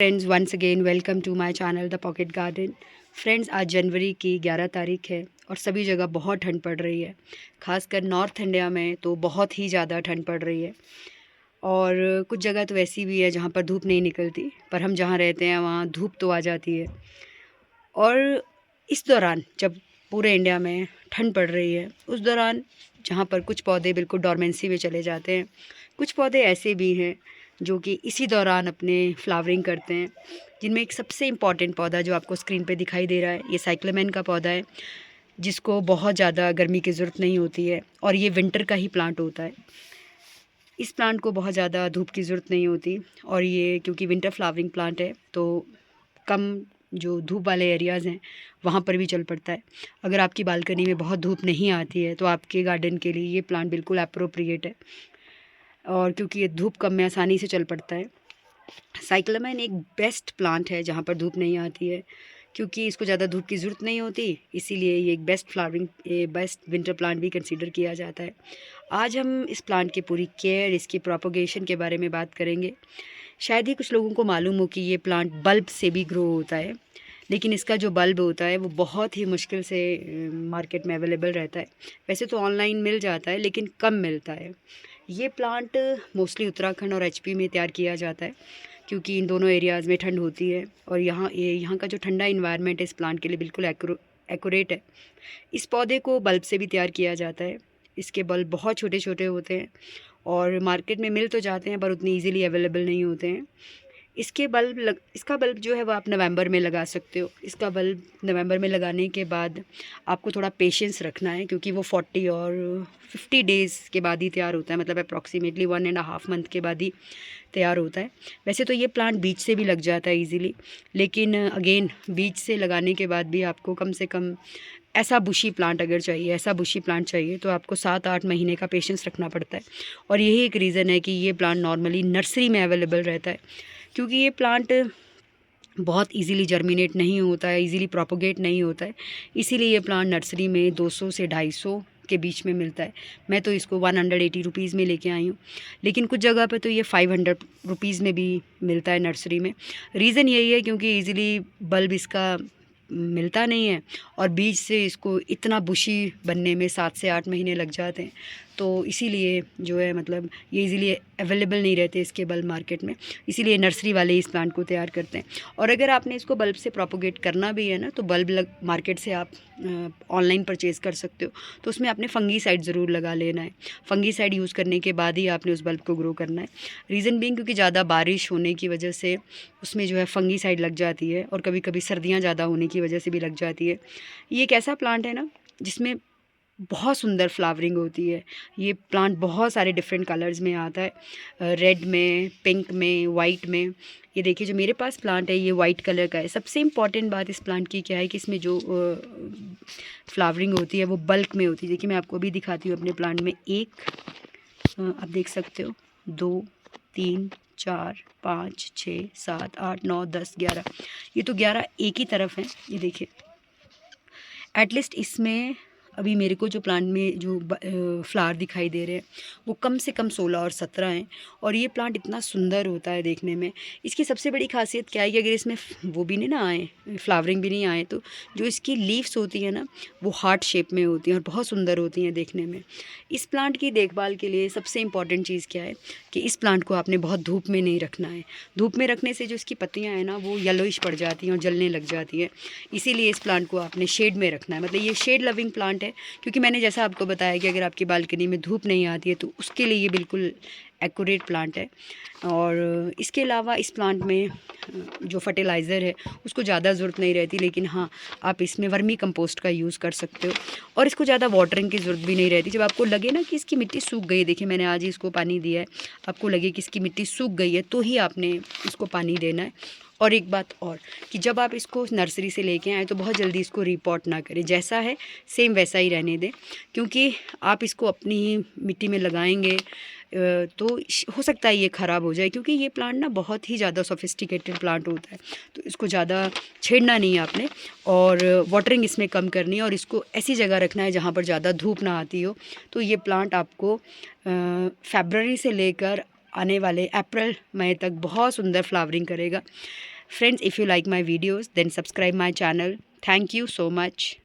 Friends once again welcome to my channel the pocket garden. Friends आज जनवरी की 11 तारीख है और सभी जगह बहुत ठंड पड़ रही है। खासकर नॉर्थ इंडिया में तो बहुत ही ज़्यादा ठंड पड़ रही है और कुछ जगह तो ऐसी भी है जहाँ पर धूप नहीं निकलती, पर हम जहाँ रहते हैं वहाँ धूप तो आ जाती है। और इस दौरान जब पूरे इंडिया में ठंड पड़ रही है, उस दौरान जहाँ पर कुछ पौधे बिल्कुल डॉर्मेंसी में चले जाते हैं, कुछ पौधे ऐसे भी हैं जो कि इसी दौरान अपने फ्लावरिंग करते हैं, जिनमें एक सबसे इम्पॉर्टेंट पौधा जो आपको स्क्रीन पे दिखाई दे रहा है, ये साइक्लोमेन का पौधा है, जिसको बहुत ज़्यादा गर्मी की ज़रूरत नहीं होती है और ये विंटर का ही प्लांट होता है। इस प्लांट को बहुत ज़्यादा धूप की ज़रूरत नहीं होती और ये क्योंकि विंटर फ्लावरिंग प्लांट है तो कम जो धूप वाले एरियाज़ हैं वहाँ पर भी चल पड़ता है। अगर आपकी बालकनी में बहुत धूप नहीं आती है तो आपके गार्डन के लिए ये प्लांट बिल्कुल एप्रोप्रिएट है, और क्योंकि ये धूप कम में आसानी से चल पड़ता है। साइक्लोमेन एक बेस्ट प्लांट है जहाँ पर धूप नहीं आती है, क्योंकि इसको ज़्यादा धूप की ज़रूरत नहीं होती, इसीलिए ये एक best flowering best winter plant भी कंसीडर किया जाता है। आज हम इस प्लांट की पूरी केयर, इसकी प्रोपोगेशन के बारे में बात करेंगे। शायद ही कुछ लोगों को मालूम हो कि ये प्लांट बल्ब से भी ग्रो होता है, लेकिन इसका जो बल्ब होता है वो बहुत ही मुश्किल से मार्केट में अवेलेबल रहता है। वैसे तो ऑनलाइन मिल जाता है लेकिन कम मिलता है। ये प्लांट मोस्टली उत्तराखंड और एचपी में तैयार किया जाता है, क्योंकि इन दोनों एरियाज़ में ठंड होती है और यहाँ का जो ठंडा इन्वायरमेंट है इस प्लांट के लिए बिल्कुल एक्यूरेट है। इस पौधे को बल्ब से भी तैयार किया जाता है। इसके बल्ब बहुत छोटे छोटे होते हैं और मार्केट में मिल तो जाते हैं पर उतनी ईजीली अवेलेबल नहीं होते हैं। इसका बल्ब जो है वो आप नवंबर में लगा सकते हो। इसका बल्ब नवंबर में लगाने के बाद आपको थोड़ा पेशेंस रखना है, क्योंकि वो 40 और 50 डेज़ के बाद ही तैयार होता है, मतलब अप्रॉक्सीमेटली 1.5 मंथ के बाद ही तैयार होता है। वैसे तो ये प्लांट बीज से भी लग जाता है ईज़िली, लेकिन अगेन बीज से लगाने के बाद भी आपको कम से कम ऐसा बुशी प्लांट चाहिए तो आपको 7-8 महीने का पेशेंस रखना पड़ता है। और यही एक रीज़न है कि ये प्लांट नॉर्मली नर्सरी में अवेलेबल रहता है, क्योंकि ये प्लांट बहुत इजीली जर्मिनेट नहीं होता है, इजीली प्रोपोगेट नहीं होता है, इसीलिए ये प्लांट नर्सरी में 200 से 250 के बीच में मिलता है। मैं तो इसको 180 रुपीज़ में लेके आई हूँ, लेकिन कुछ जगह पे तो ये 500 रुपीज़ में भी मिलता है नर्सरी में। रीज़न यही है क्योंकि इजीली बल्ब इसका मिलता नहीं है और बीज से इसको इतना बुशी बनने में 7 से 8 महीने लग जाते हैं, तो इसीलिए जो है मतलब ये इजीली अवेलेबल नहीं रहते इसके बल्ब मार्केट में, इसीलिए नर्सरी वाले इस प्लांट को तैयार करते हैं। और अगर आपने इसको बल्ब से प्रोपोगेट करना भी है ना, तो मार्केट से आप ऑनलाइन परचेज़ कर सकते हो, तो उसमें आपने फंगीसाइड ज़रूर लगा लेना है। फंगीसाइड यूज़ करने के बाद ही आपने उस बल्ब को ग्रो करना है। रीज़न बीइंग क्योंकि ज़्यादा बारिश होने की वजह से उसमें जो है फंगीसाइड लग जाती है और कभी कभी सर्दियाँ ज़्यादा होने की वजह से भी लग जाती है। ये एक ऐसा प्लांट है ना जिसमें बहुत सुंदर फ्लावरिंग होती है। ये प्लांट बहुत सारे डिफरेंट कलर्स में आता है, रेड में, पिंक में, वाइट में। ये देखिए जो मेरे पास प्लांट है ये वाइट कलर का है। सबसे इम्पॉर्टेंट बात इस प्लांट की क्या है कि इसमें जो फ्लावरिंग होती है वो बल्क में होती है। देखिए मैं आपको अभी दिखाती हूँ अपने प्लांट में। आप देख सकते हो 2, 3, 4, 5, 6, 7, 8, 9, 10, 11, ये तो 11 एक ही तरफ है। ये देखिए एटलीस्ट इसमें अभी मेरे को जो प्लांट में जो फ्लावर दिखाई दे रहे हैं वो कम से कम 16 और 17 हैं। और ये प्लांट इतना सुंदर होता है देखने में। इसकी सबसे बड़ी खासियत क्या है कि अगर इसमें वो भी नहीं ना आए, फ्लावरिंग भी नहीं आए, तो जो इसकी लीव्स होती है ना वो हार्ट शेप में होती हैं और बहुत सुंदर होती हैं देखने में। इस प्लांट की देखभाल के लिए सबसे इम्पॉर्टेंट चीज़ क्या है कि इस प्लांट को आपने बहुत धूप में नहीं रखना है। धूप में रखने से जो इसकी पत्तियाँ हैं ना वो येलोइश पड़ जाती हैं और जलने लग जाती हैं। इसीलिए इस प्लांट को आपने शेड में रखना है, मतलब ये शेड लविंग प्लांट है, क्योंकि मैंने जैसा आपको बताया कि अगर आपकी बालकनी में धूप नहीं आती है तो उसके लिए ये बिल्कुल एक्यूरेट प्लांट है। और इसके अलावा इस प्लांट में जो फर्टिलाइज़र है उसको ज़्यादा ज़रूरत नहीं रहती, लेकिन हाँ आप इसमें वर्मी कंपोस्ट का यूज़ कर सकते हो और इसको ज़्यादा वाटरिंग की ज़रूरत भी नहीं रहती। जब आपको लगे ना कि इसकी मिट्टी सूख गई, देखिए मैंने आज ही इसको पानी दिया है, आपको लगे कि इसकी मिट्टी सूख गई है तो ही आपने इसको पानी देना है। और एक बात और कि जब आप इसको नर्सरी से लेके आएँ तो बहुत जल्दी इसको रिपॉट ना करें, जैसा है सेम वैसा ही रहने दें, क्योंकि आप इसको अपनी ही मिट्टी में लगाएंगे तो हो सकता है ये ख़राब हो जाए, क्योंकि ये प्लांट ना बहुत ही ज़्यादा सोफिस्टिकेटेड प्लांट होता है, तो इसको ज़्यादा छेड़ना नहीं है आपने और वाटरिंग इसमें कम करनी है और इसको ऐसी जगह रखना है जहाँ पर ज़्यादा धूप ना आती हो। तो ये प्लांट आपको फरवरी से लेकर आने वाले अप्रैल मई तक बहुत सुंदर फ्लावरिंग करेगा। Friends, if you like my videos, then subscribe my channel. Thank you so much.